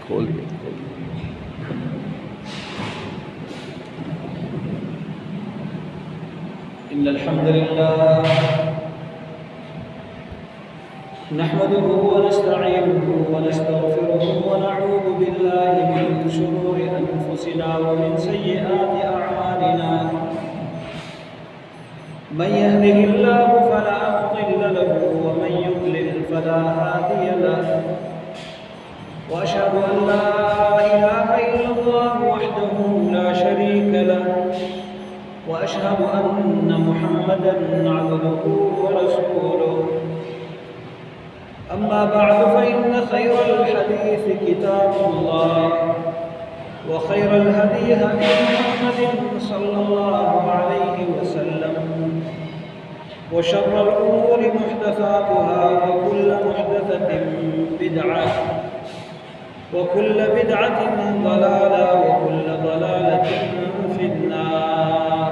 کھول دیا. إن الحمد لله نحمده ونستعينه ونستغفره ونعوذ بالله من شرور أنفسنا ومن سيئات أعمالنا. من يهده الله فلا مضل له ومن يضلل فلا هادي له. وأشهد أن لا إله إلا الله وحده لا شريك له. وأشهد أن محمدًا عبده ورسوله. أما بعد فإن خير الحديث كتاب الله وخير الهدي هدي محمد صلى الله عليه وسلم وشر الأمور محدثاتها وكل محدثة بدعة وكل بدعة ضلالة وكل ضلالة في النار.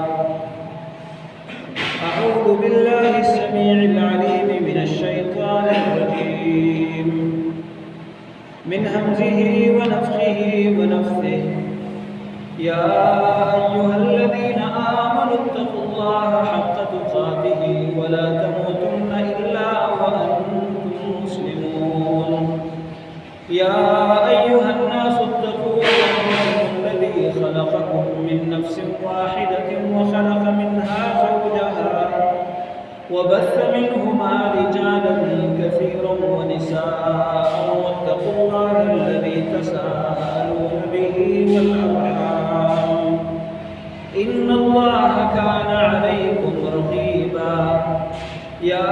أعوذ بالله السميع العليم من الشيطان الرجيم من همزه ونفخه ونفثه. يا أيها الذين آمنوا اتقوا الله حق تقاته ولا تموتن إلا وأنتم مسلمون. يا أيها الناس اتقوا ربكم الذي خلقكم من نفس واحدة وخلق منها زوجها وبث منهما رجالا كثيرا ونساء. واتقوا الله الذي تساءلون به والأرحام إن الله كان عليكم رقيبا. يا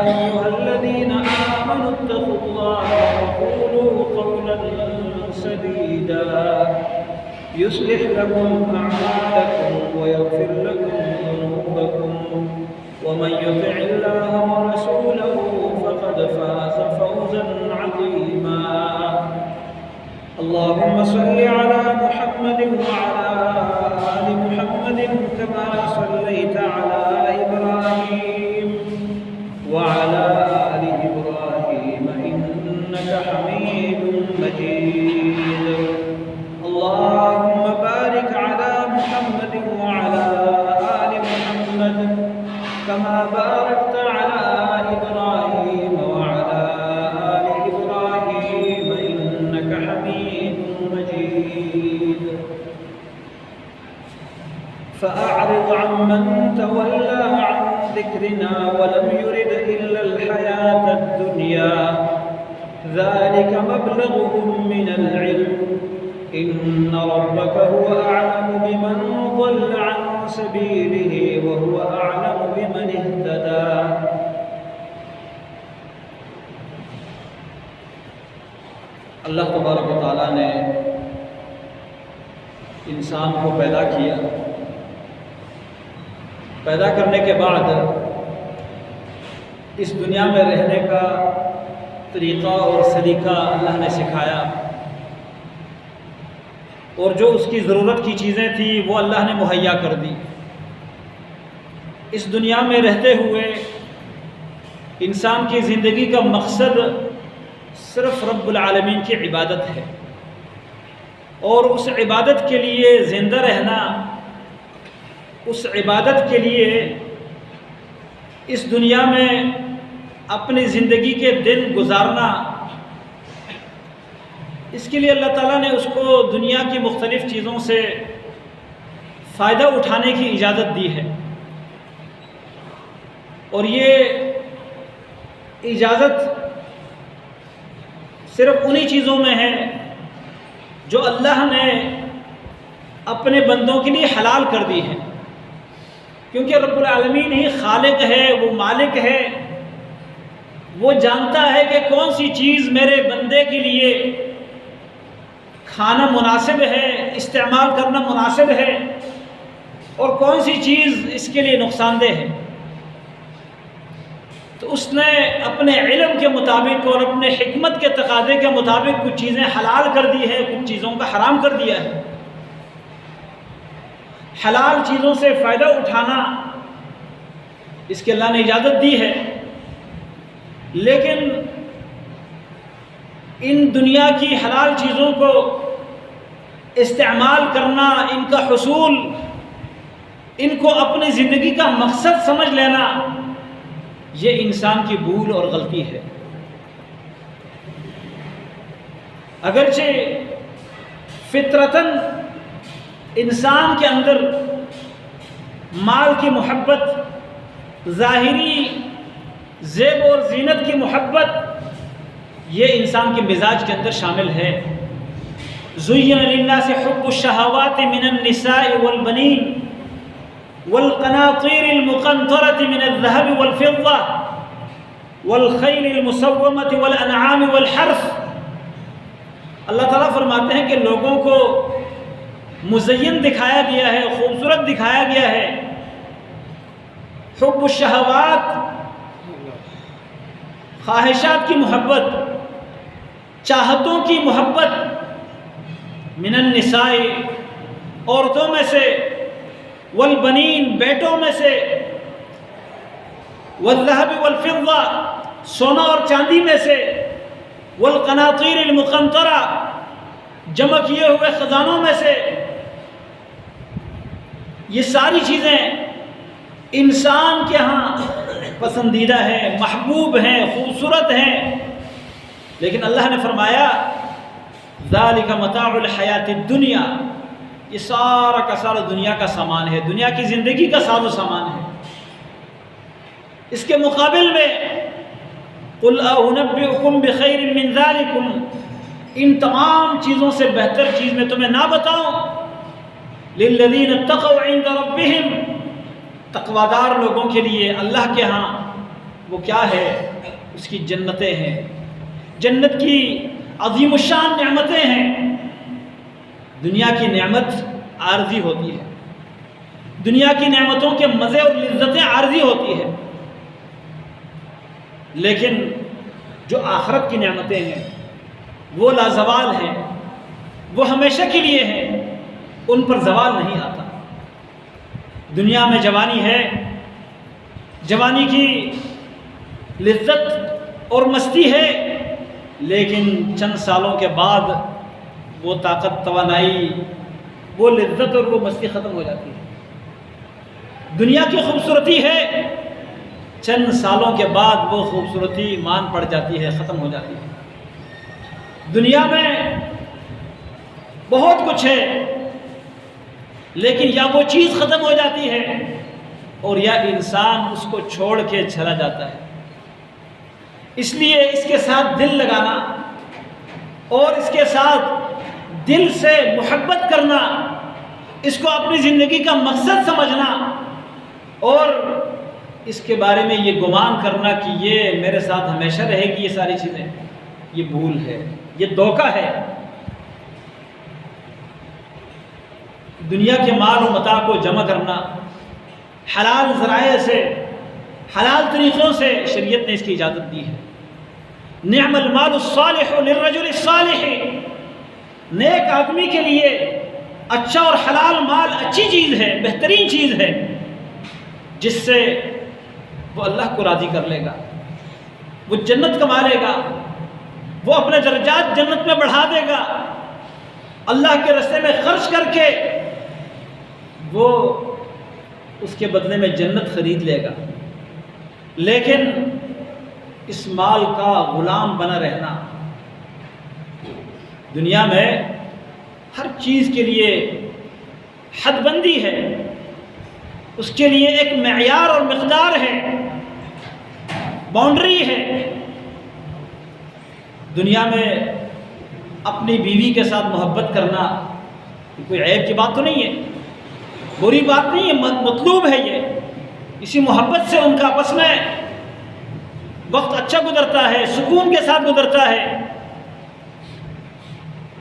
أيها الذين آمنوا اتقوا الله وقولوا قولا سديدا يصلح لكم أعمالكم ويغفر لكم ذنوبكم ومن يطع الله ورسوله فقد فاز فوزا عظيما. اللهم صل على محمد وعلى آل محمد كما صليت على إبراهيم وعلى آل إبراهيم إنك حميد مجيد. اللهم بارك على محمد وعلى آل محمد كما باركت على إبراهيم وعلى آل إبراهيم إنك حميد مجيد. فأعرض عمن تولى عن ذكرنا ولم يرد إلا الحياة الدنيا. ذلك مبلغهم من العلم. إن ربك هو أعلم بمن ضل عن سبيله وهو أعلم بمن اهتدى. اللہ تبارک و تعالیٰ نے انسان کو پیدا کیا. پیدا کرنے کے بعد اس دنیا میں رہنے کا طریقہ اور سلیقہ اللہ نے سکھایا، اور جو اس کی ضرورت کی چیزیں تھیں وہ اللہ نے مہیا کر دی. اس دنیا میں رہتے ہوئے انسان کی زندگی کا مقصد صرف رب العالمین کی عبادت ہے، اور اس عبادت کے لیے زندہ رہنا، اس عبادت کے لیے اس دنیا میں اپنی زندگی کے دن گزارنا، اس کے لیے اللہ تعالیٰ نے اس کو دنیا کی مختلف چیزوں سے فائدہ اٹھانے کی اجازت دی ہے. اور یہ اجازت صرف انہی چیزوں میں ہے جو اللہ نے اپنے بندوں کے لیے حلال کر دی ہے، کیونکہ رب العالمین ہی خالق ہے، وہ مالک ہے. وہ جانتا ہے کہ کون سی چیز میرے بندے کے لیے کھانا مناسب ہے، استعمال کرنا مناسب ہے، اور کون سی چیز اس کے لیے نقصان دہ ہے. تو اس نے اپنے علم کے مطابق اور اپنے حکمت کے تقاضے کے مطابق کچھ چیزیں حلال کر دی ہے، کچھ چیزوں کا حرام کر دیا ہے. حلال چیزوں سے فائدہ اٹھانا اس کے اللہ نے اجازت دی ہے، لیکن ان دنیا کی حلال چیزوں کو استعمال کرنا، ان کا حصول، ان کو اپنی زندگی کا مقصد سمجھ لینا، یہ انسان کی بھول اور غلطی ہے۔ اگرچہ فطرتاً انسان کے اندر مال کی محبت، ظاہری زیب اور زینت کی محبت، یہ انسان کے مزاج کے اندر شامل ہے۔ زُيِّنَ لِلنَّاسِ حُبُّ الشَّهَوَاتِ مِنَ النِّسَاءِ وَالْبَنِينَ وَالْقَنَاطِيرِ الْمُقَنطَرَةِ مِنَ الذَّهَبِ وَالْفِضَّةِ وَالْخَيْلِ الْمُسَوَّمَةِ وَالْأَنْعَامِ وَالْحَرْثِ۔ اللہ تعالیٰ فرماتے ہیں کہ لوگوں کو مزین دکھایا گیا ہے، خوبصورت دکھایا گیا ہے۔ حب الشہوات، خواہشات کی محبت، چاہتوں کی محبت، من النساء، عورتوں میں سے، والبنین، بیٹوں میں سے، والذهب والفضہ، سونا اور چاندی میں سے، والقناطیر المقنطرہ، جمع کیے ہوئے خزانوں میں سے۔ یہ ساری چیزیں انسان کے ہاں پسندیدہ ہیں، محبوب ہیں، خوبصورت ہیں، لیکن اللہ نے فرمایا ذالک متاع الحیات الدنیا، یہ سارا کا سارا دنیا کا سامان ہے، دنیا کی زندگی کا ساز و سامان ہے۔ اس کے مقابل میں قل اعنبئکم بخیر من ذالکم، ان تمام چیزوں سے بہتر چیز میں تمہیں نہ بتاؤں؟ للذین اتقوا عند ربہم، تقوادار لوگوں کے لیے اللہ کے ہاں وہ کیا ہے؟ اس کی جنتیں ہیں، جنت کی عظیم الشان نعمتیں ہیں۔ دنیا کی نعمت عارضی ہوتی ہے، دنیا کی نعمتوں کے مزے اور لذتیں عارضی ہوتی ہے، لیکن جو آخرت کی نعمتیں ہیں وہ لازوال ہیں، وہ ہمیشہ کے لیے ہیں، ان پر زوال نہیں آتا۔ دنیا میں جوانی ہے، جوانی کی لذت اور مستی ہے، لیکن چند سالوں کے بعد وہ طاقت، توانائی، وہ لذت اور وہ مستی ختم ہو جاتی ہے۔ دنیا کی خوبصورتی ہے، چند سالوں کے بعد وہ خوبصورتی مان پڑ جاتی ہے، ختم ہو جاتی ہے۔ دنیا میں بہت کچھ ہے، لیکن یا وہ چیز ختم ہو جاتی ہے اور یا انسان اس کو چھوڑ کے چلا جاتا ہے۔ اس لیے اس کے ساتھ دل لگانا اور اس کے ساتھ دل سے محبت کرنا، اس کو اپنی زندگی کا مقصد سمجھنا اور اس کے بارے میں یہ گمان کرنا کہ یہ میرے ساتھ ہمیشہ رہے گی، یہ ساری چیزیں، یہ بھول ہے، یہ دھوکہ ہے۔ دنیا کے مال و متاع کو جمع کرنا حلال ذرائع سے، حلال طریقوں سے شریعت نے اس کی اجازت دی ہے۔ نعم المال الصالح للرجل الصالح، نیک آدمی کے لیے اچھا اور حلال مال اچھی چیز ہے، بہترین چیز ہے، جس سے وہ اللہ کو راضی کر لے گا، وہ جنت کما لے گا، وہ اپنے درجات جنت میں بڑھا دے گا، اللہ کے راستے میں خرچ کر کے وہ اس کے بدلے میں جنت خرید لے گا۔ لیکن اس مال کا غلام بنا رہنا، دنیا میں ہر چیز کے لیے حد بندی ہے، اس کے لیے ایک معیار اور مقدار ہے، باؤنڈری ہے۔ دنیا میں اپنی بیوی کے ساتھ محبت کرنا کوئی عیب کی بات تو نہیں ہے، بری بات نہیں ہے، مطلوب ہے یہ۔ اسی محبت سے ان کا آپس میں وقت اچھا گزرتا ہے، سکون کے ساتھ گزرتا ہے۔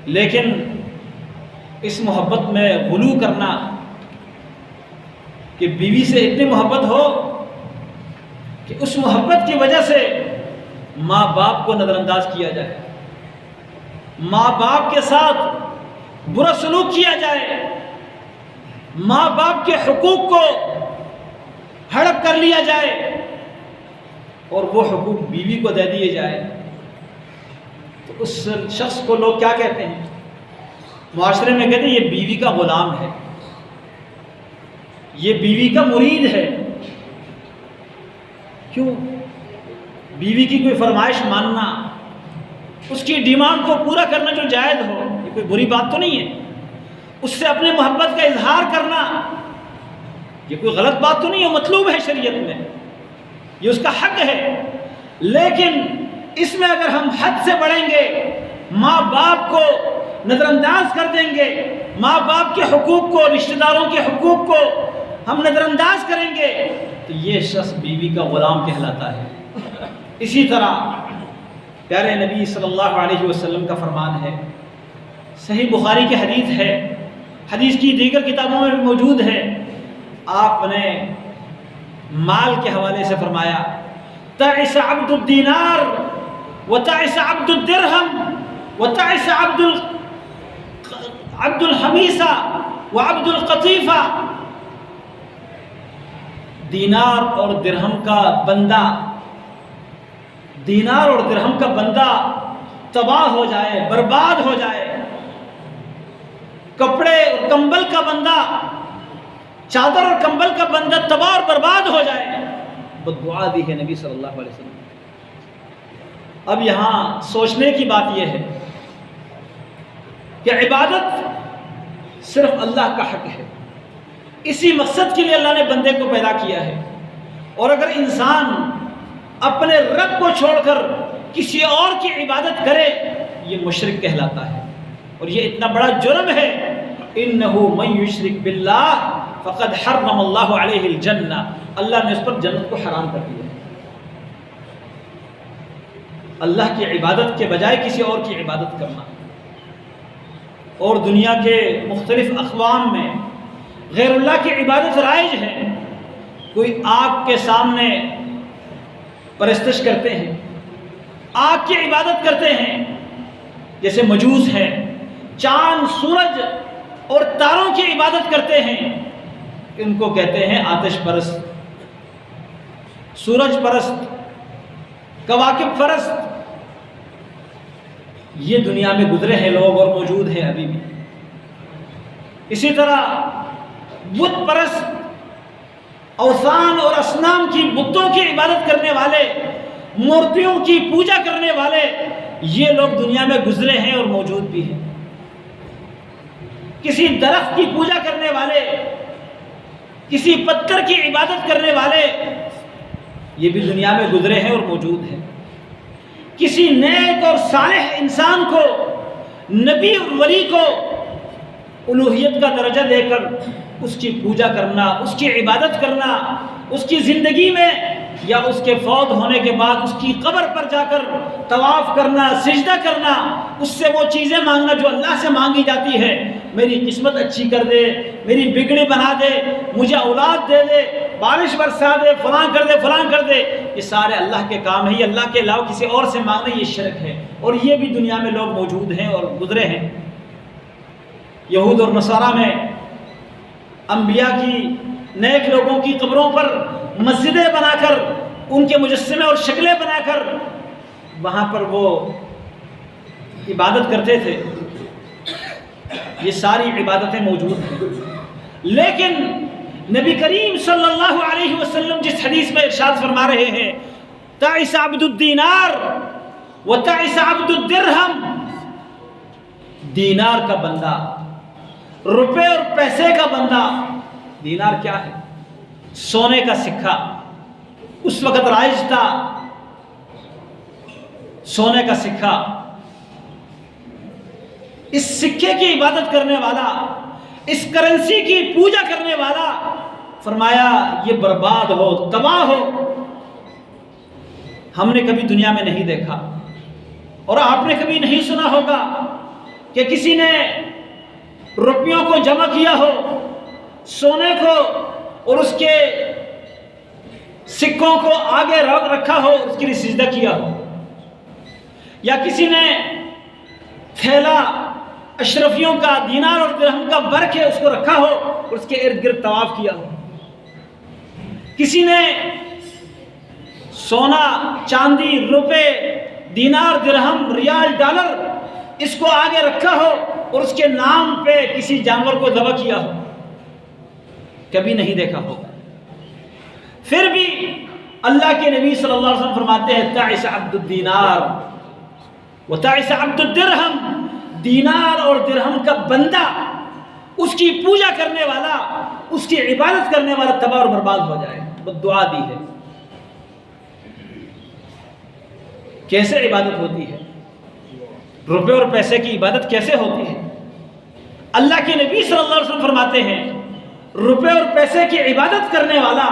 لیکن اس محبت میں غلو کرنا کہ بیوی سے اتنی محبت ہو کہ اس محبت کی وجہ سے ماں باپ کو نظر انداز کیا جائے، ماں باپ کے ساتھ برا سلوک کیا جائے، ماں باپ کے حقوق کو ہڑپ کر لیا جائے اور وہ حقوق بیوی کو دے دیے جائے، تو اس شخص کو لوگ کیا کہتے ہیں؟ معاشرے میں کہتے ہیں یہ بیوی کا غلام ہے، یہ بیوی کا مرید ہے۔ کیوں؟ بیوی کی کوئی فرمائش ماننا، اس کی ڈیمانڈ کو پورا کرنا جو جائز ہو، یہ کوئی بری بات تو نہیں ہے۔ اس سے اپنے محبت کا اظہار کرنا یہ کوئی غلط بات تو نہیں ہے، مطلوب ہے شریعت میں، یہ اس کا حق ہے۔ لیکن اس میں اگر ہم حد سے بڑھیں گے، ماں باپ کو نظر انداز کر دیں گے، ماں باپ کے حقوق کو، رشتہ داروں کے حقوق کو ہم نظر انداز کریں گے، تو یہ شخص بیوی کا غلام کہلاتا ہے۔ اسی طرح پیارے نبی صلی اللہ علیہ وسلم کا فرمان ہے، صحیح بخاری کی حدیث ہے، حدیث کی دیگر کتابوں میں بھی موجود ہے، آپ نے مال کے حوالے سے فرمایا تعس عبد الدینار وتعس عبد الدرہم وتعس عبد الحمیسہ وعبد القطیفہ۔ دینار اور درہم کا بندہ، دینار اور درہم کا بندہ تباہ ہو جائے، برباد ہو جائے، کپڑے اور کمبل کا بندہ، چادر اور کمبل کا بندہ تباہ اور برباد ہو جائے، بد دعا دی ہے نبی صلی اللہ علیہ وسلم۔ اب یہاں سوچنے کی بات یہ ہے کہ عبادت صرف اللہ کا حق ہے، اسی مقصد کے لیے اللہ نے بندے کو پیدا کیا ہے، اور اگر انسان اپنے رب کو چھوڑ کر کسی اور کی عبادت کرے یہ مشرک کہلاتا ہے، اور یہ اتنا بڑا جرم ہے۔ انہ من یشرک باللہ فقد حرم اللہ علیہ الجنہ، اللہ نے اس پر جنت کو حرام کر دیا ہے۔ اللہ کی عبادت کے بجائے کسی اور کی عبادت کرنا، اور دنیا کے مختلف اقوام میں غیر اللہ کی عبادت رائج ہے۔ کوئی آگ کے سامنے پرستش کرتے ہیں، آگ کی عبادت کرتے ہیں، جیسے مجوس ہیں، چاند، سورج اور تاروں کی عبادت کرتے ہیں، ان کو کہتے ہیں آتش پرست، سورج پرست، کواکب پرست۔ یہ دنیا میں گزرے ہیں لوگ اور موجود ہیں ابھی بھی۔ اسی طرح بت پرست، اوثان اور اصنام کی، بتوں کی عبادت کرنے والے، مورتیوں کی پوجا کرنے والے، یہ لوگ دنیا میں گزرے ہیں اور موجود بھی ہیں۔ کسی درخت کی پوجا کرنے والے، کسی پتھر کی عبادت کرنے والے، یہ بھی دنیا میں گزرے ہیں اور موجود ہیں۔ کسی نیک اور صالح انسان کو، نبی اور ولی کو الوہیت کا درجہ دے کر اس کی پوجا کرنا، اس کی عبادت کرنا، اس کی زندگی میں یا اس کے فوت ہونے کے بعد اس کی قبر پر جا کر طواف کرنا، سجدہ کرنا، اس سے وہ چیزیں مانگنا جو اللہ سے مانگی جاتی ہے، میری قسمت اچھی کر دے، میری بگڑی بنا دے، مجھے اولاد دے دے، بارش برسا دے، فلاں کر دے، فلاں کر دے، یہ سارے اللہ کے کام ہیں۔ یہ اللہ کے علاوہ کسی اور سے مانگنا یہ شرک ہے، اور یہ بھی دنیا میں لوگ موجود ہیں اور گزرے ہیں۔ یہود اور نصارہ میں انبیاء کی، نیک لوگوں کی قبروں پر مسجدیں بنا کر، ان کے مجسمے اور شکلیں بنا کر وہاں پر وہ عبادت کرتے تھے۔ یہ ساری عبادتیں موجود ہیں، لیکن نبی کریم صلی اللہ علیہ وسلم جس حدیث میں ارشاد فرما رہے ہیں تعس عبد الدینار وتعس عبد الدرہم، دینار کا بندہ، روپے اور پیسے کا بندہ۔ دینار کیا ہے؟ سونے کا سکہ، اس وقت رائج تھا سونے کا سکہ۔ اس سکے کی عبادت کرنے والا، اس کرنسی کی پوجا کرنے والا، فرمایا یہ برباد ہو، تباہ ہو۔ ہم نے کبھی دنیا میں نہیں دیکھا، اور آپ نے کبھی نہیں سنا ہوگا کہ کسی نے روپیوں کو جمع کیا ہو، سونے کو اور اس کے سکوں کو آگے رکھا ہو، اس کے لیے سجدہ کیا ہو، یا کسی نے تھیلا اشرفیوں کا، دینار اور درہم کا بر کے اس کو رکھا ہو اور اس کے ارد گرد طواف کیا ہو۔ کسی نے سونا، چاندی، روپے، دینار درہم ریال ڈالر اس کو آگے رکھا ہو اور اس کے نام پہ کسی جانور کو ذبح کیا ہو؟ کبھی نہیں دیکھا ہوگا۔ پھر بھی اللہ کے نبی صلی اللہ علیہ وسلم فرماتے ہیں تعس عبد الدینار وتعس عبد الدرہم، دینار اور درہم کا بندہ، اس کی پوجا کرنے والا، اس کی عبادت کرنے والا تباہ اور برباد ہو جائے۔ بد دعا دی ہے۔ کیسے عبادت ہوتی ہے؟ روپے اور پیسے کی عبادت کیسے ہوتی ہے؟ اللہ کے نبی صلی اللہ علیہ وسلم فرماتے ہیں روپے اور پیسے کی عبادت کرنے والا،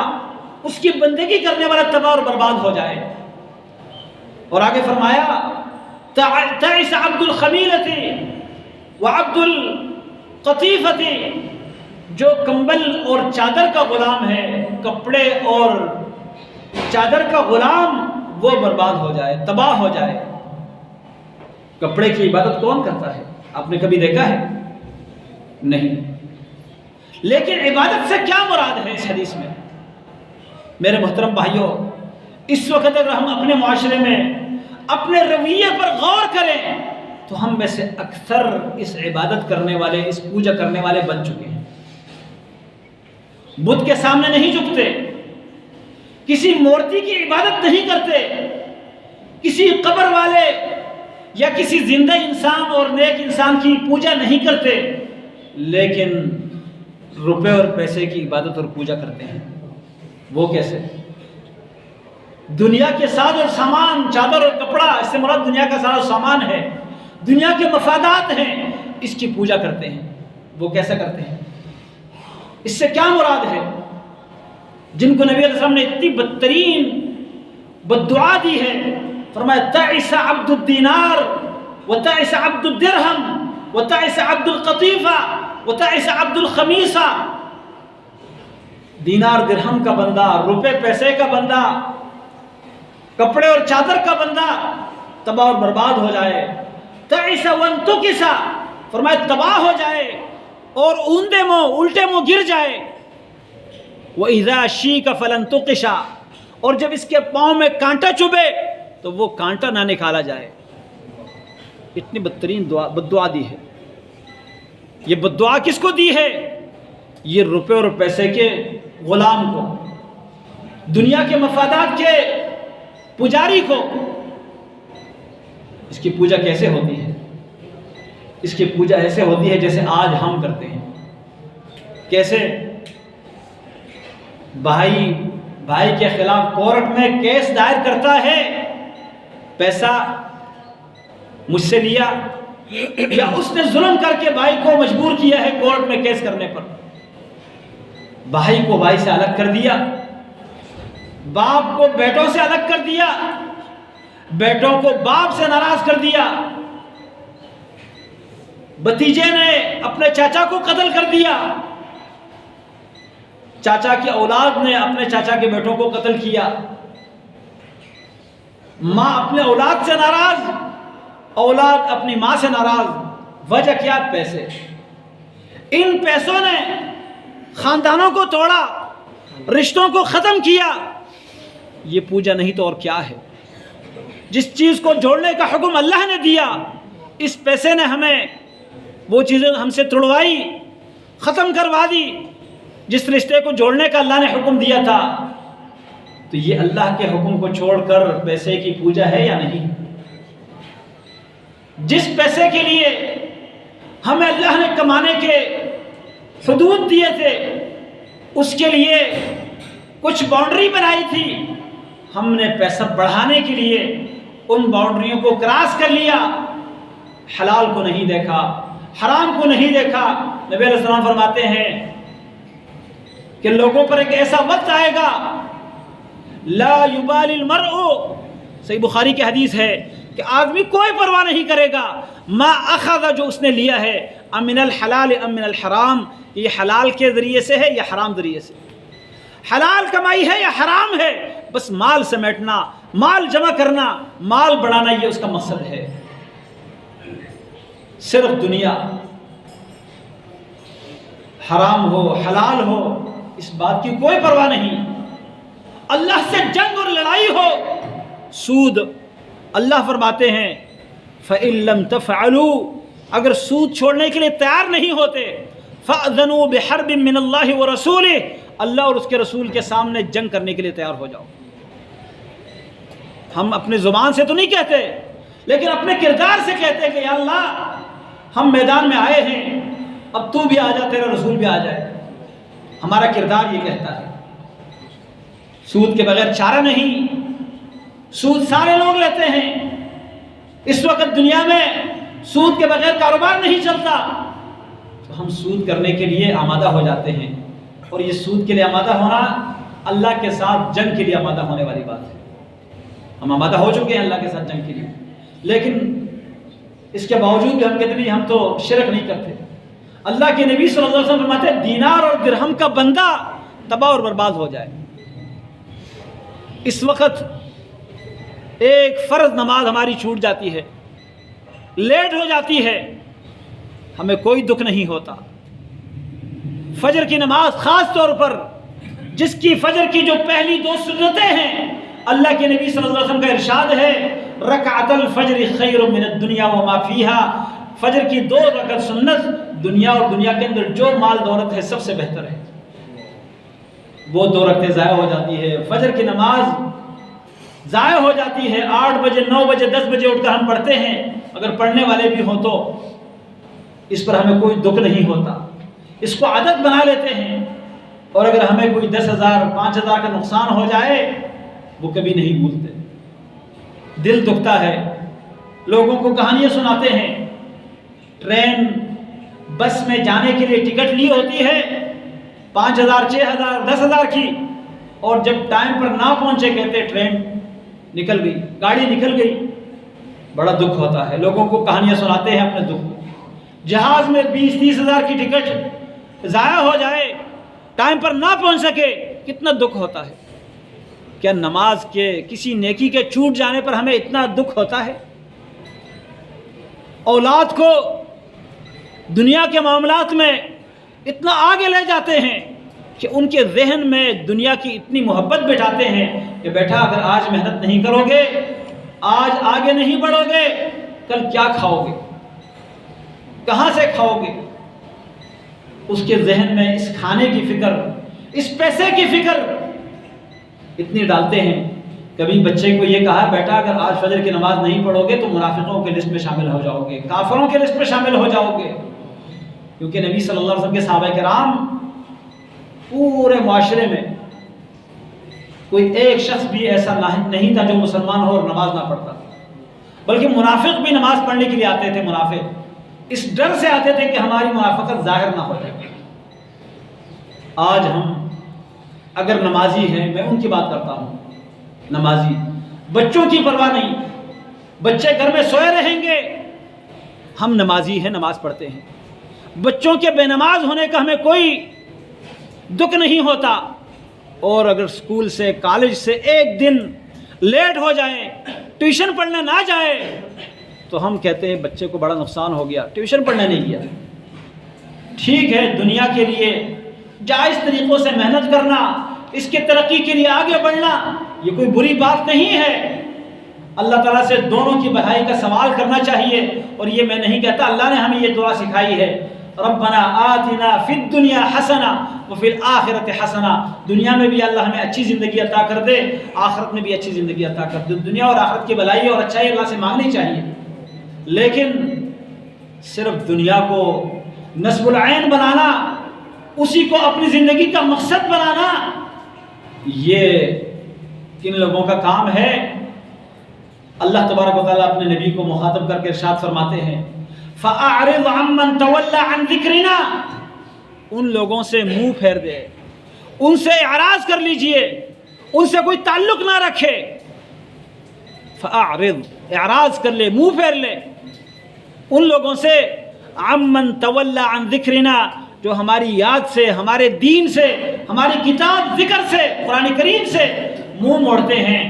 اس کی بندگی کرنے والا تباہ اور برباد ہو جائے۔ اور آگے فرمایا تعس عبد الخمیلۃ وعبد القطیفۃ، جو کمبل اور چادر کا غلام ہے، کپڑے اور چادر کا غلام، وہ برباد ہو جائے، تباہ ہو جائے۔ کپڑے کی عبادت کون کرتا ہے؟ آپ نے کبھی دیکھا ہے؟ نہیں۔ لیکن عبادت سے کیا مراد ہے اس حدیث میں؟ میرے محترم بھائیوں، اس وقت اگر ہم اپنے معاشرے میں اپنے رویے پر غور کریں تو ہم میں سے اکثر اس عبادت کرنے والے، اس پوجا کرنے والے بن چکے ہیں۔ بت کے سامنے نہیں جھکتے، کسی مورتی کی عبادت نہیں کرتے، کسی قبر والے یا کسی زندہ انسان اور نیک انسان کی پوجا نہیں کرتے، لیکن روپے اور پیسے کی عبادت اور پوجا کرتے ہیں۔ وہ کیسے؟ دنیا کے ساز اور سامان، چادر اور کپڑا، اس سے مراد دنیا کا ساز اور سامان ہے، دنیا کے مفادات ہیں، اس کی پوجا کرتے ہیں۔ وہ کیسے کرتے ہیں؟ اس سے کیا مراد ہے؟ جن کو نبی علیہ السلام نے اتنی بدترین بد دعا دی ہے، فرمایا تعس عبد الدینار وتعس عبد الدرہم وتعس عبد القطیفہ وتعس عبد الخمیسہ، دینار درہم کا بندہ، روپے پیسے کا بندہ، کپڑے اور چادر کا بندہ تباہ اور برباد ہو جائے۔ تعس وانتکس، فرمایا تباہ ہو جائے اور اوندے منہ، الٹے منہ گر جائے۔ وَإِذَا شِيكَ فَلَن تُقِشَ، اور جب اس کے پاؤں میں کانٹا چبھے تو وہ کانٹا نہ نکالا جائے۔ اتنی بدترین بد دعا دی ہے۔ یہ بد دعا کس کو دی ہے؟ یہ روپے اور پیسے کے غلام کو، دنیا کے مفادات کے پجاری کو۔ اس کی پوجا کیسے ہوتی ہے؟ اس کی پوجا ایسے ہوتی ہے جیسے آج ہم کرتے ہیں۔ کیسے؟ بھائی کے خلاف کورٹ میں کیس دائر کرتا ہے، پیسہ مجھ سے لیا یا اس نے ظلم کر کے بھائی کو مجبور کیا ہے کورٹ میں کیس کرنے پر، بھائی کو بھائی سے الگ کر دیا، باپ کو بیٹوں سے الگ کر دیا، بیٹوں کو باپ سے ناراض کر دیا، بھتیجے نے اپنے چاچا کو قتل کر دیا، چاچا کی اولاد نے اپنے چاچا کے بیٹوں کو قتل کیا، ماں اپنے اولاد سے ناراض، اولاد اپنی ماں سے ناراض۔ وجہ کیا؟ پیسے۔ ان پیسوں نے خاندانوں کو توڑا، رشتوں کو ختم کیا۔ یہ پوجا نہیں تو اور کیا ہے؟ جس چیز کو جوڑنے کا حکم اللہ نے دیا، اس پیسے نے ہمیں وہ چیزیں ہم سے توڑوائی، ختم کروا دی۔ جس رشتے کو جوڑنے کا اللہ نے حکم دیا تھا، تو یہ اللہ کے حکم کو چھوڑ کر پیسے کی پوجا ہے یا نہیں؟ جس پیسے کے لیے ہمیں اللہ نے کمانے کے حدود دیے تھے، اس کے لیے کچھ باؤنڈری بنائی تھی، ہم نے پیسہ بڑھانے کے لیے ان باؤنڈریوں کو کراس کر لیا، حلال کو نہیں دیکھا، حرام کو نہیں دیکھا۔ نبی علیہ السلام فرماتے ہیں کہ لوگوں پر ایک ایسا وقت آئے گا، لا یبالی المرء، صحیح بخاری کی حدیث ہے کہ آدمی کوئی پرواہ نہیں کرے گا، ما اخذ، جو اس نے لیا ہے، ام من الحلال ام من الحرام، یہ حلال کے ذریعے سے ہے یا حرام ذریعے سے، حلال کمائی ہے یا حرام ہے، بس مال سمیٹنا، مال جمع کرنا، مال بڑھانا، یہ اس کا مقصد ہے۔ صرف دنیا، حرام ہو حلال ہو، اس بات کی کوئی پرواہ نہیں۔ اللہ سے جنگ اور لڑائی ہو، سود، اللہ فرماتے ہیں فَإِن لَّمْ تَفْعَلُوا، اگر سود چھوڑنے کے لیے تیار نہیں ہوتے، فَأْذَنُوا بِحَرْبٍ مِّنَ اللَّهِ وَرَسُولِهِ، اللہ اور اس کے رسول کے سامنے جنگ کرنے کے لیے تیار ہو جاؤ۔ ہم اپنے زبان سے تو نہیں کہتے، لیکن اپنے کردار سے کہتے کہ یا اللہ ہم میدان میں آئے ہیں، اب تو بھی آ جا، تیرا رسول بھی آ جائے۔ ہمارا کردار یہ کہتا ہے۔ سود کے بغیر چارہ نہیں، سود سارے لوگ لیتے ہیں۔ اس وقت دنیا میں سود کے بغیر کاروبار نہیں چلتا، تو ہم سود کرنے کے لیے آمادہ ہو جاتے ہیں، اور یہ سود کے لیے آمادہ ہونا اللہ کے ساتھ جنگ کے لیے آمادہ ہونے والی بات ہے۔ ہم آمادہ ہو چکے ہیں اللہ کے ساتھ جنگ کے لیے، لیکن اس کے باوجود بھی ہم کہتے ہیں ہم تو شرک نہیں کرتے۔ اللہ کے نبی صلی اللہ علیہ وسلم فرماتے ہیں دینار اور درہم کا بندہ تباہ اور برباد ہو جائے۔ اس وقت ایک فرض نماز ہماری چھوٹ جاتی ہے، لیٹ ہو جاتی ہے، ہمیں کوئی دکھ نہیں ہوتا۔ فجر کی نماز خاص طور پر، جس کی فجر کی جو پہلی 2 سنتیں ہیں، اللہ کے نبی صلی اللہ علیہ وسلم کا ارشاد ہے رکعت الفجر خیر من الدنیا وما فیہا، فجر کی 2 رکعت سنت دنیا اور دنیا کے اندر جو مال دولت ہے سب سے بہتر ہے۔ وہ 2 رکعتیں ضائع ہو جاتی ہے، فجر کی نماز ضائع ہو جاتی ہے۔ 8 بجے 9 بجے 10 بجے اٹھ کر ہم پڑھتے ہیں، اگر پڑھنے والے بھی ہوں تو اس پر ہمیں کوئی دکھ نہیں ہوتا، اس کو عادت بنا لیتے ہیں، اور اگر ہمیں کوئی 10,000 5,000 کا نقصان ہو جائے وہ کبھی نہیں بھولتے۔ دل دکھتا ہے، لوگوں کو کہانیاں سناتے ہیں، ٹرین بس میں جانے کے لیے ٹکٹ لی ہوتی ہے 5,000 6,000 10,000 کی، اور جب ٹائم پر نہ پہنچے کہتے ٹرین نکل گئی، گاڑی نکل گئی، بڑا دکھ ہوتا ہے۔ لوگوں کو کہانیاں سناتے ہیں اپنے دکھ۔ جہاز میں 20-30,000 کی ٹکٹ ضائع ہو جائے، ٹائم پر نہ پہنچ سکے، کتنا دکھ ہوتا ہے۔ کیا نماز کے کسی نیکی کے چھوٹ جانے پر ہمیں اتنا دکھ ہوتا ہے؟ اولاد کو دنیا کے معاملات میں اتنا آگے لے جاتے ہیں کہ ان کے ذہن میں دنیا کی اتنی محبت بٹھاتے ہیں کہ بیٹا اگر آج محنت نہیں کرو گے، آج آگے نہیں بڑھو گے، کل کیا کھاؤ گے، کہاں سے کھاؤ گے؟ اس کے ذہن میں اس کھانے کی فکر، اس پیسے کی فکر اتنی ڈالتے ہیں۔ کبھی بچے کو یہ کہا بیٹا اگر آج فجر کی نماز نہیں پڑھو گے تو منافقوں کے لسٹ میں شامل ہو جاؤ گے، کافروں کے لسٹ میں شامل ہو جاؤ گے۔ کیونکہ نبی صلی اللہ علیہ وسلم کے صحابہ کرام پورے معاشرے میں کوئی ایک شخص بھی ایسا نہیں تھا جو مسلمان ہو اور نماز نہ پڑھتا، بلکہ منافق بھی نماز پڑھنے کے لیے آتے تھے۔ منافق اس ڈر سے آتے تھے کہ ہماری منافقت ظاہر نہ ہو جائے۔ آج ہم اگر نمازی ہیں، میں ان کی بات کرتا ہوں، نمازی بچوں کی پرواہ نہیں، بچے گھر میں سوئے رہیں گے، ہم نمازی ہیں، نماز پڑھتے ہیں۔ بچوں کے بے نماز ہونے کا ہمیں کوئی دکھ نہیں ہوتا، اور اگر اسکول سے کالج سے ایک دن لیٹ ہو جائیں، ٹیوشن پڑھنے نہ جائے، تو ہم کہتے ہیں بچے کو بڑا نقصان ہو گیا، ٹیوشن پڑھنے نہیں گیا۔ ٹھیک ہے، دنیا کے لیے جائز طریقوں سے محنت کرنا، اس کے ترقی کے لیے آگے بڑھنا، یہ کوئی بری بات نہیں ہے۔ اللہ تعالیٰ سے دونوں کی بھلائی کا سوال کرنا چاہیے، اور یہ میں نہیں کہتا، اللہ نے ہمیں یہ دعا سکھائی ہے، ربنا آتنا فی الدنیا حسنہ وفی الآخرۃ حسنہ، دنیا میں بھی اللہ ہمیں اچھی زندگی عطا کر دے، آخرت میں بھی اچھی زندگی عطا کر دے۔ دنیا اور آخرت کی بھلائی اور اچھائی اللہ سے مانگنی چاہیے، لیکن صرف دنیا کو نصب العین بنانا، اسی کو اپنی زندگی کا مقصد بنانا، یہ کن لوگوں کا کام ہے؟ اللہ تبارک و تعالیٰ اپنے نبی کو مخاطب کر کے ارشاد فرماتے ہیں فَأَعْرِضْ عَمَّنْ تَوَلَّى عَنْ ذِكْرِنَا، ان لوگوں سے منہ پھیر دے، ان سے اعراض کر لیجئے، ان سے کوئی تعلق نہ رکھے۔ فَأَعْرِضْ، اعراض کر لے، منہ پھیر لے ان لوگوں سے، عَمَّنْ تَوَلَّى عَنْ ذِكْرِنَا، جو ہماری یاد سے، ہمارے دین سے، ہماری کتاب ذکر سے، قرآن کریم سے منہ موڑتے ہیں،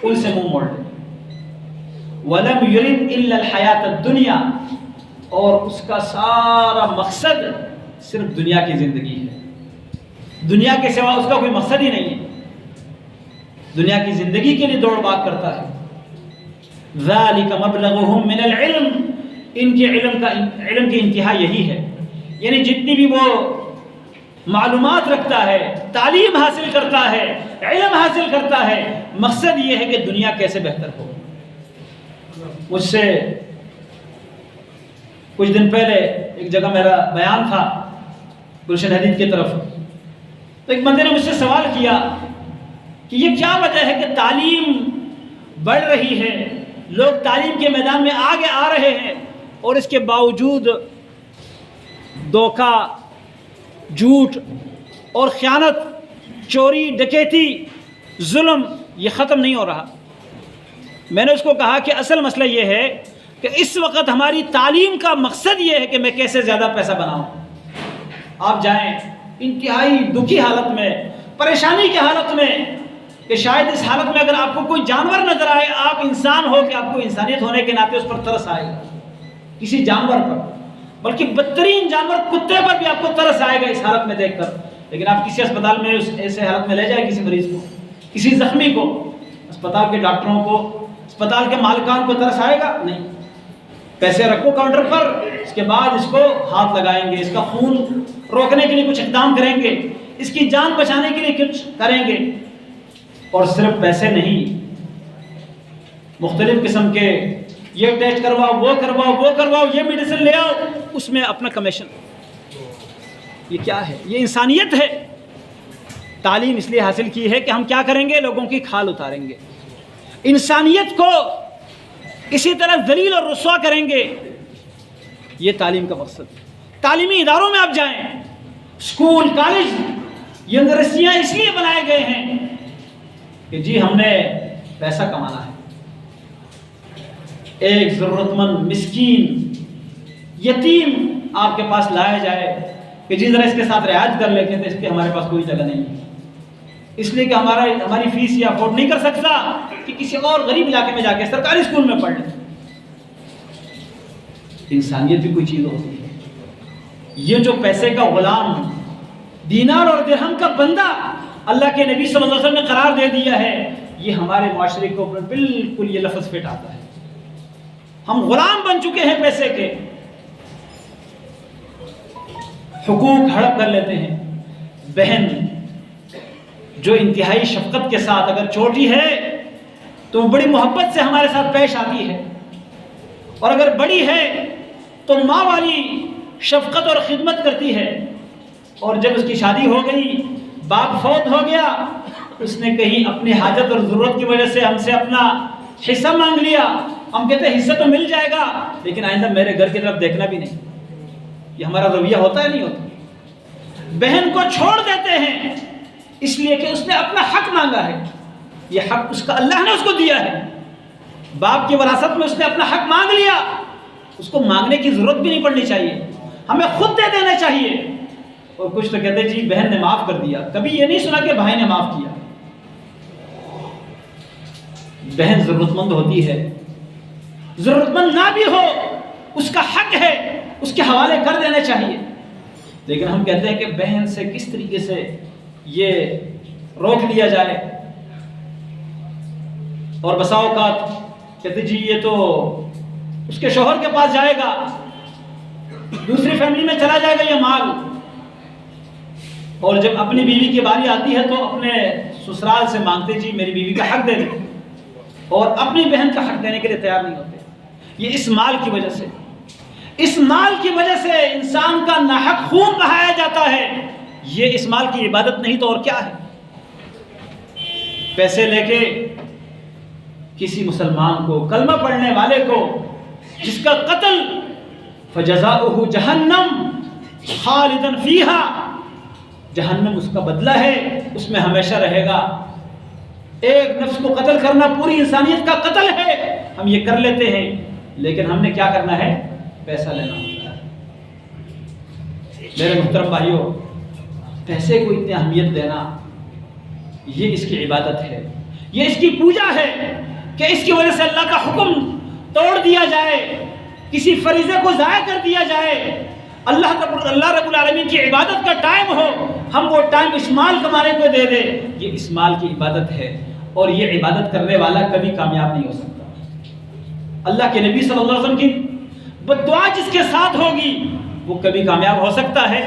ان سے منہ موڑ لے۔ وَلَمْ يُرِدْ إِلَّا الْحَيَاةَ الدُّنْيَا، اور اس کا سارا مقصد صرف دنیا کی زندگی ہے، دنیا کے سوا اس کا کوئی مقصد ہی نہیں ہے، دنیا کی زندگی کے لیے دوڑ بھاگ کرتا ہے۔ ذالک مبلغہم من العلم، ان کے علم کی انتہا یہی ہے، یعنی جتنی بھی وہ معلومات رکھتا ہے، تعلیم حاصل کرتا ہے، علم حاصل کرتا ہے، مقصد یہ ہے کہ دنیا کیسے بہتر ہو۔ مجھ سے کچھ دن پہلے ایک جگہ میرا بیان تھا گلشن حدید کی طرف، تو ایک بندے نے مجھ سے سوال کیا کہ یہ کیا وجہ ہے کہ تعلیم بڑھ رہی ہے، لوگ تعلیم کے میدان میں آگے آ رہے ہیں، اور اس کے باوجود دھوکہ، جھوٹ اور خیانت، چوری، ڈکیتی، ظلم یہ ختم نہیں ہو رہا۔ میں نے اس کو کہا کہ اصل مسئلہ یہ ہے کہ اس وقت ہماری تعلیم کا مقصد یہ ہے کہ میں کیسے زیادہ پیسہ بناؤں۔ آپ جائیں انتہائی دکھی حالت میں، پریشانی کی حالت میں، کہ شاید اس حالت میں اگر آپ کو کوئی جانور نظر آئے، آپ انسان ہو کہ آپ کو انسانیت ہونے کے ناطے اس پر ترس آئے گا، کسی جانور پر، بلکہ بدترین جانور کتے پر بھی آپ کو ترس آئے گا اس حالت میں دیکھ کر۔ لیکن آپ کسی اسپتال میں ایسے حالت میں لے جائیں کسی مریض کو، کسی زخمی کو، اسپتال کے ڈاکٹروں کو، اسپتال کے مالکان کو ترس آئے گا؟ نہیں۔ پیسے رکھو کاؤنٹر پر، اس کے بعد اس کو ہاتھ لگائیں گے، اس کا خون روکنے کے لیے کچھ اقدام کریں گے، اس کی جان بچانے کے لیے کچھ کریں گے۔ اور صرف پیسے نہیں، مختلف قسم کے یہ ٹیسٹ کرواؤ، وہ کرواؤ، وہ کرواؤ، یہ میڈیسن لے آؤ، اس میں اپنا کمیشن۔ یہ کیا ہے؟ یہ انسانیت ہے۔ تعلیم اس لیے حاصل کی ہے کہ ہم کیا کریں گے؟ لوگوں کی کھال اتاریں گے، انسانیت کو اسی طرح ذلیل اور رسوا کریں گے۔ یہ تعلیم کا مقصد۔ تعلیمی اداروں میں آپ جائیں، اسکول، کالج، یونیورسٹیاں اس لیے بنائے گئے ہیں کہ جی ہم نے پیسہ کمانا ہے۔ ایک ضرورت مند، مسکین، یتیم آپ کے پاس لایا جائے کہ جی ذرا اس کے ساتھ رعایت کر لیتے ہیں، تو اس کے ہمارے پاس کوئی جگہ نہیں ہے، اس لیے کہ ہماری فیس یہ افورڈ نہیں کر سکتا کہ کسی اور غریب علاقے میں جا کے سرکاری اسکول میں پڑھ لیں۔ انسانیت بھی کوئی چیز ہوتی ہے۔ یہ جو پیسے کا غلام، دینار اور درہم کا بندہ اللہ کے نبی صلی اللہ علیہ وسلم نے قرار دے دیا ہے، یہ ہمارے معاشرے کو بالکل یہ لفظ فٹ آتا ہے۔ ہم غلام بن چکے ہیں پیسے کے، حقوق ہڑپ کر لیتے ہیں۔ بہن جو انتہائی شفقت کے ساتھ اگر چھوٹی ہے تو بڑی محبت سے ہمارے ساتھ پیش آتی ہے، اور اگر بڑی ہے تو ماں والی شفقت اور خدمت کرتی ہے، اور جب اس کی شادی ہو گئی، باپ فوت ہو گیا، اس نے کہیں اپنی حاجت اور ضرورت کی وجہ سے ہم سے اپنا حصہ مانگ لیا، ہم کہتے ہیں حصہ تو مل جائے گا لیکن آئندہ میرے گھر کی طرف دیکھنا بھی نہیں۔ یہ ہمارا رویہ ہوتا ہے نہیں ہوتا؟ بہن کو چھوڑ دیتے ہیں اس لیے کہ اس نے اپنا حق مانگا ہے، یہ حق اس کا اللہ نے اس کو دیا ہے۔ باپ کی وراثت میں اس نے اپنا حق مانگ لیا، اس کو مانگنے کی ضرورت بھی نہیں پڑنی چاہیے، ہمیں خود دے دینا چاہیے۔ اور کچھ تو کہتے ہیں جی بہن نے معاف کر دیا، کبھی یہ نہیں سنا کہ بھائی نے معاف کیا۔ بہن ضرورت مند ہوتی ہے، ضرورت مند نہ بھی ہو اس کا حق ہے، اس کے حوالے کر دینا چاہیے۔ لیکن ہم کہتے ہیں کہ بہن سے کس طریقے سے یہ روک لیا جائے، اور بسا اوقات کہتے جی یہ تو اس کے شوہر کے پاس جائے گا، دوسری فیملی میں چلا جائے گا یہ مال، اور جب اپنی بیوی کی باری آتی ہے تو اپنے سسرال سے مانگتے جی میری بیوی کا حق دے دیں، اور اپنی بہن کا حق دینے کے لیے تیار نہیں ہوتے۔ یہ اس مال کی وجہ سے، اس مال کی وجہ سے انسان کا ناحق خون بہایا جاتا ہے۔ یہ اس مال کی عبادت نہیں تو اور کیا ہے؟ پیسے لے کے کسی مسلمان کو، کلمہ پڑھنے والے کو جس کا قتل، فجزاؤہ جہنم خالدن فیہا، جہنم اس کا بدلہ ہے، اس میں ہمیشہ رہے گا۔ ایک نفس کو قتل کرنا پوری انسانیت کا قتل ہے، ہم یہ کر لیتے ہیں، لیکن ہم نے کیا کرنا ہے؟ پیسہ لینا ہوتا ہے۔ میرے محترم بھائیوں، پیسے کو اتنی اہمیت دینا، یہ اس کی عبادت ہے، یہ اس کی پوجا ہے کہ اس کی وجہ سے اللہ کا حکم توڑ دیا جائے، کسی فریضے کو ضائع کر دیا جائے، اللہ رب العالمین کی عبادت کا ٹائم ہو، ہم وہ ٹائم اس مال کمانے کو دے دیں۔ یہ اس مال کی عبادت ہے، اور یہ عبادت کرنے والا کبھی کامیاب نہیں ہو سکتا۔ اللہ کے نبی صلی اللہ علیہ وسلم کی بد دعا جس کے ساتھ ہوگی وہ کبھی کامیاب ہو سکتا ہے؟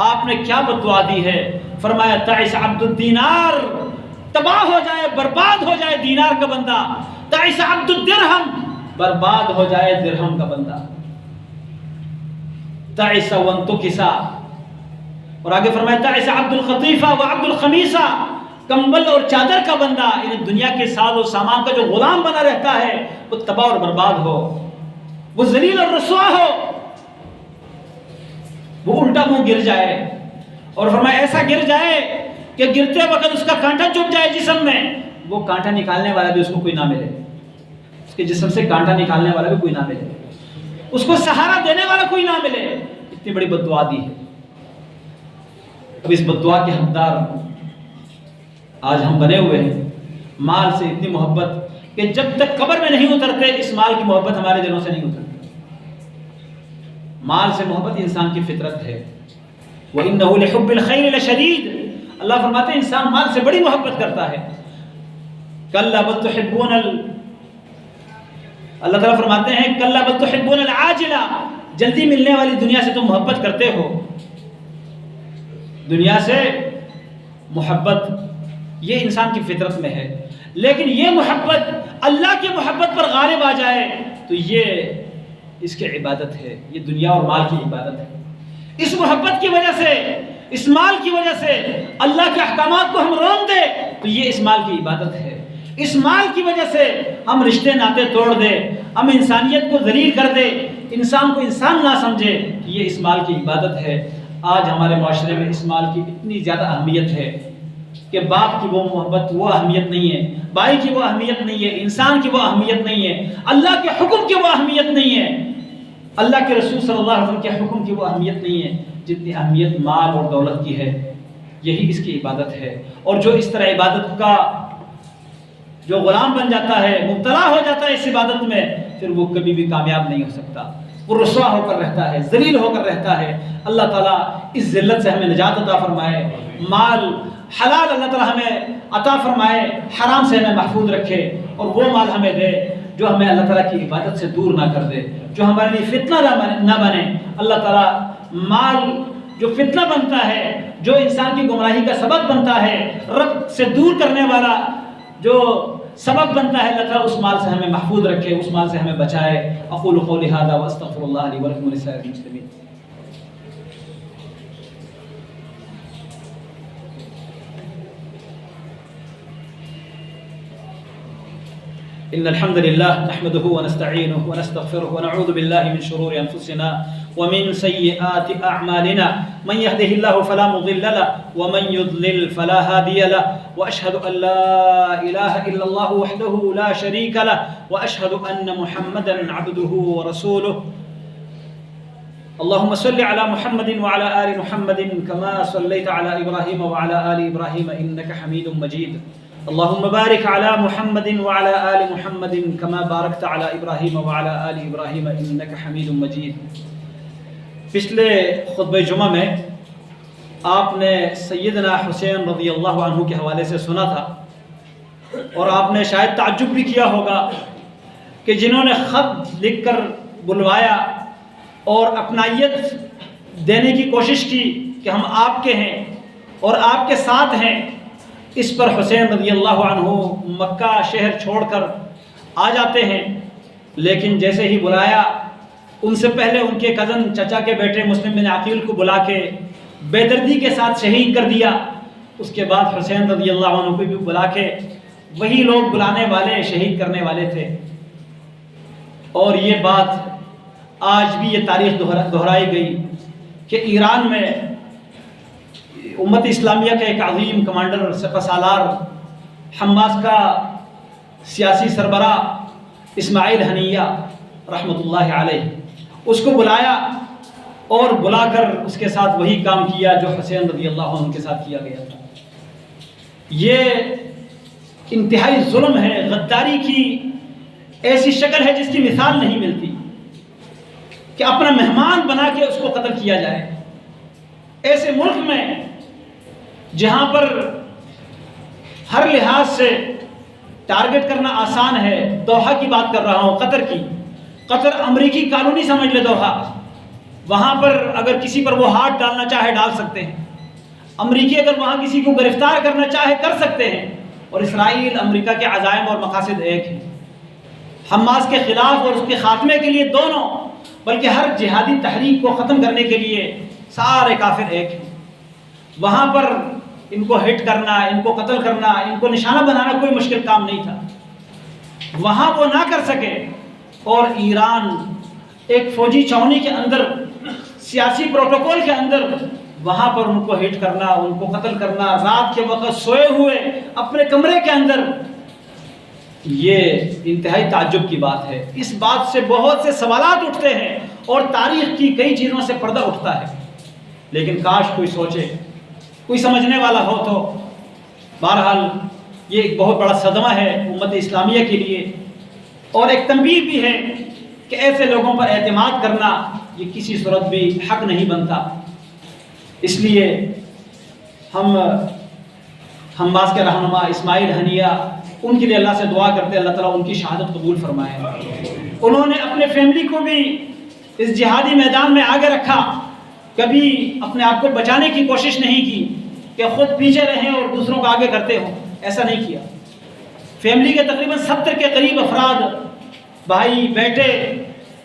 آپ نے کیا بد دعا دی ہے؟ فرمایا تعس عبد الدینار، تباہ ہو جائے، برباد ہو جائے دینار کا بندہ، تعس عبد الدرہم، برباد ہو جائے درہم کا بندہ، تعس وانتکسا، اور آگے فرمایا تعس عبد القطیفہ و عبد الخمیسہ، کمبل اور چادر کا بندہ، یعنی دنیا کے ساز و سامان کا جو غلام بنا رہتا ہے وہ تباہ اور برباد ہو، وہ ذلیل اور رسوا ہو، وہ الٹا منہ گر جائے، اور فرمایا ایسا گر جائے کہ گرتے وقت اس کا کانٹا چپ جائے جسم میں، وہ کانٹا نکالنے والا بھی اس کو کوئی نہ ملے، اس کے جسم سے کانٹا نکالنے والا بھی کوئی نہ ملے، اس کو سہارا دینے والا کوئی نہ ملے، اتنی بڑی بد دعا دی ہے۔ اب اس بد دعا کے حقدار آج ہم بنے ہوئے ہیں، مال سے اتنی محبت کہ جب تک قبر میں نہیں اترتے اس مال کی محبت ہمارے دلوں سے نہیں اترتی۔ مال سے محبت انسان کی فطرت ہے، وَإِنَّهُ لِحُبِّ الْخَيْرِ لَشَدِيدٌ، اللہ فرماتے ہیں انسان مال سے بڑی محبت کرتا ہے۔ كَلَّا بَلْ تُحِبُّونَ اللہ تعالیٰ فرماتے ہیں كَلَّا بَلْ تُحِبُّونَ الْعَاجِلَةَ، جلدی ملنے والی دنیا سے تم محبت کرتے ہو۔ دنیا سے محبت یہ انسان کی فطرت میں ہے، لیکن یہ محبت اللہ کی محبت پر غالب آ جائے تو یہ اس کی عبادت ہے، یہ دنیا اور مال کی عبادت ہے۔ اس محبت کی وجہ سے، اس مال کی وجہ سے اللہ کے احکامات کو ہم رون دے تو یہ اس مال کی عبادت ہے۔ اس مال کی وجہ سے ہم رشتے ناطے توڑ دے، ہم انسانیت کو ذلیل کر دے، انسان کو انسان نہ سمجھے تو یہ اس مال کی عبادت ہے۔ آج ہمارے معاشرے میں اس مال کی اتنی زیادہ اہمیت ہے کہ باپ کی وہ محبت، وہ اہمیت نہیں ہے، بھائی کی وہ اہمیت نہیں ہے، انسان کی وہ اہمیت نہیں ہے، اللہ کے حکم کی وہ اہمیت نہیں ہے، اللہ کے رسول صلی اللہ علیہ وسلم کے حکم کی وہ اہمیت نہیں ہے جتنی اہمیت مال اور دولت کی ہے۔ یہی اس کی عبادت ہے، اور جو اس طرح عبادت کا جو غلام بن جاتا ہے، مبتلا ہو جاتا ہے اس عبادت میں، پھر وہ کبھی بھی کامیاب نہیں ہو سکتا، وہ رسوا ہو کر رہتا ہے، ذلیل ہو کر رہتا ہے۔ اللہ تعالیٰ اس ذلت سے ہمیں نجات عطا فرمائے، مال حلال اللہ تعالیٰ ہمیں عطا فرمائے، حرام سے ہمیں محفوظ رکھے، اور وہ مال ہمیں دے جو ہمیں اللہ تعالیٰ کی عبادت سے دور نہ کر دے، جو ہمارے لیے فتنہ نہ بنے۔ اللہ تعالیٰ مال جو فتنہ بنتا ہے، جو انسان کی گمراہی کا سبب بنتا ہے، رب سے دور کرنے والا جو سبب بنتا ہے، اللہ تعالیٰ اس مال سے ہمیں محفوظ رکھے، اس مال سے ہمیں بچائے۔ اقول قولی ھذا واستغفر اللہ لی ولکم ولسائر المسلمین۔ إن الحمد لله نحمده ونستعينه ونستغفره ونعوذ بالله من شرور أنفسنا ومن سيئات أعمالنا، من يهده الله فلا مضل له ومن يضلل فلا هادي له، وأشهد أن لا إله إلا الله وحده لا شريك له، وأشهد أن محمدا عبده ورسوله۔ اللهم صل على محمد وعلى آل محمد كما صليت على إبراهيم وعلى آل إبراهيم إنك حميد مجيد۔ اللهم بارك على محمد وعلى آل محمد كما باركت على إبراهيم وعلى آل إبراهيم إنك حميد مجيد۔ پچھلے خطبہ جمعہ میں آپ نے سیدنا حسین رضی اللہ عنہ کے حوالے سے سنا تھا، اور آپ نے شاید تعجب بھی کیا ہوگا کہ جنہوں نے خط لکھ کر بلوایا اور اپنائیت دینے کی کوشش کی کہ ہم آپ کے ہیں اور آپ کے ساتھ ہیں، اس پر حسین رضی اللہ عنہ مکہ شہر چھوڑ کر آ جاتے ہیں، لیکن جیسے ہی بلایا، ان سے پہلے ان کے کزن چچا کے بیٹے مسلم بن عقیل کو بلا کے بے دردی کے ساتھ شہید کر دیا۔ اس کے بعد حسین رضی اللہ عنہ کو بھی بلا کے وہی لوگ بلانے والے، شہید کرنے والے تھے۔ اور یہ بات آج بھی یہ تاریخ دہرائی گئی کہ ایران میں امت اسلامیہ کا ایک عظیم کمانڈر، سپہ سالار، حماس کا سیاسی سربراہ اسماعیل ہنیہ رحمۃ اللہ علیہ، اس کو بلایا اور بلا کر اس کے ساتھ وہی کام کیا جو حسین رضی اللہ عنہ کے ساتھ کیا گیا تھا۔ یہ انتہائی ظلم ہے، غداری کی ایسی شکل ہے جس کی مثال نہیں ملتی کہ اپنا مہمان بنا کے اس کو قتل کیا جائے۔ ایسے ملک میں جہاں پر ہر لحاظ سے ٹارگٹ کرنا آسان ہے. دوحہ کی بات کر رہا ہوں، قطر کی. قطر امریکی کالونی سمجھ لے دوحہ. وہاں پر اگر کسی پر وہ ہاتھ ڈالنا چاہے ڈال سکتے ہیں. امریکی اگر وہاں کسی کو گرفتار کرنا چاہے کر سکتے ہیں. اور اسرائیل امریکہ کے عزائم اور مقاصد ایک ہیں، حماس کے خلاف اور اس کے خاتمے کے لیے دونوں، بلکہ ہر جہادی تحریک کو ختم کرنے کے لیے سارے کافر ایک ہیں. وہاں پر ان کو ہٹ کرنا، ان کو قتل کرنا، ان کو نشانہ بنانا کوئی مشکل کام نہیں تھا. وہاں وہ نہ کر سکے اور ایران ایک فوجی چھاؤنی کے اندر، سیاسی پروٹوکول کے اندر وہاں پر ان کو ہٹ کرنا، ان کو قتل کرنا، رات کے وقت سوئے ہوئے اپنے کمرے کے اندر، یہ انتہائی تعجب کی بات ہے. اس بات سے بہت سے سوالات اٹھتے ہیں اور تاریخ کی کئی چیزوں سے پردہ اٹھتا ہے. لیکن کاش کوئی سوچے، کوئی سمجھنے والا ہو تو. بہرحال یہ ایک بہت بڑا صدمہ ہے امت اسلامیہ کے لیے، اور ایک تنبیہ بھی ہے کہ ایسے لوگوں پر اعتماد کرنا یہ کسی صورت بھی حق نہیں بنتا. اس لیے ہم حماس کے رہنما اسماعیل ہنیہ، ان کے لیے اللہ سے دعا کرتے ہیں اللہ تعالیٰ ان کی شہادت قبول فرمائے. انہوں نے اپنے فیملی کو بھی اس جہادی میدان میں آگے رکھا، کبھی اپنے آپ کو بچانے کی کوشش نہیں کی کہ خود پیچھے رہیں اور دوسروں کو آگے کرتے ہوں، ایسا نہیں کیا. فیملی کے تقریباً 70 کے قریب افراد، بھائی، بیٹے،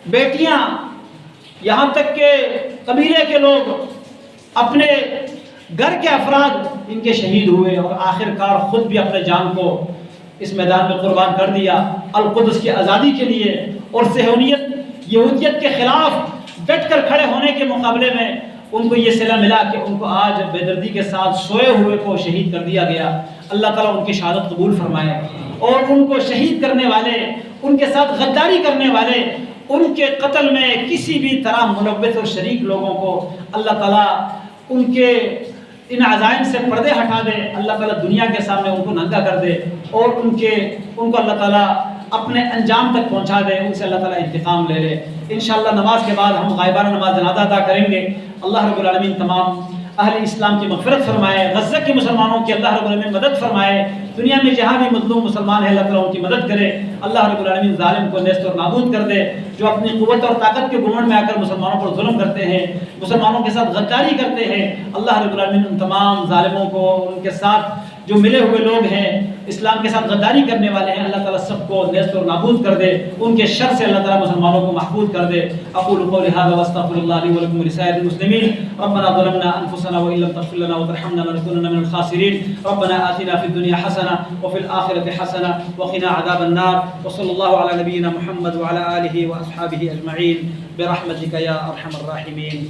بیٹیاں، یہاں تک کہ قبیلے کے لوگ، اپنے گھر کے افراد ان کے شہید ہوئے، اور آخر کار خود بھی اپنے جان کو اس میدان میں قربان کر دیا القدس کی آزادی کے لیے. اور صہیونیت، یہودیت کے خلاف ڈٹ کر کھڑے ہونے کے مقابلے میں ان کو یہ صلہ ملا کہ ان کو آج بے دردی کے ساتھ سوئے ہوئے کو شہید کر دیا گیا. اللہ تعالیٰ ان کی شہادت قبول فرمائے، اور ان کو شہید کرنے والے، ان کے ساتھ غداری کرنے والے، ان کے قتل میں کسی بھی طرح ملوث اور شریک لوگوں کو اللہ تعالیٰ ان کے ان عزائم سے پردے ہٹا دے. اللہ تعالیٰ دنیا کے سامنے ان کو ننگا کر دے، اور ان کو اللہ تعالیٰ اپنے انجام تک پہنچا دے، ان سے اللہ تعالیٰ انتقام لے لے. انشاءاللہ نماز کے بعد ہم غائبانہ نماز جنازہ ادا کریں گے. اللہ رب العالمین تمام اہل اسلام کی مغفرت فرمائے، غزہ کے مسلمانوں کی اللہ رب العالمین مدد فرمائے. دنیا میں جہاں بھی مظلوم مسلمان ہیں اللہ تعالیٰ ان کی مدد کرے. اللہ رب العالمین ظالم کو نیست اور نابود کر دے، جو اپنی قوت اور طاقت کے گھمنڈ میں آ کر مسلمانوں پر ظلم کرتے ہیں، مسلمانوں کے ساتھ غداری کرتے ہیں. اللہ رب العالمین ان تمام ظالموں کو، ان کے ساتھ جو ملے ہوئے لوگ ہیں، اسلام کے ساتھ غداری کرنے والے ہیں، اللہ تعالیٰ سب کو نیست اور نابود کر دے. ان کے شر سے اللہ تعالیٰ مسلمانوں کو محفوظ کر دے. اقول قولی ھذا واستغفر اللہ لی ولکم ولسائر المسلمین. ربنا ظلمنا انفسنا وان لم تغفر لنا وترحمنا لنكونن من الخاسرین. ربنا آتنا فی الدنیا حسنہ وفی الآخرة حسنہ وقنا عذاب النار. وصلی اللہ علی نبینا محمد وعلی آلہ واصحابہ اجمعین برحمتک یا ارحم الراحمین.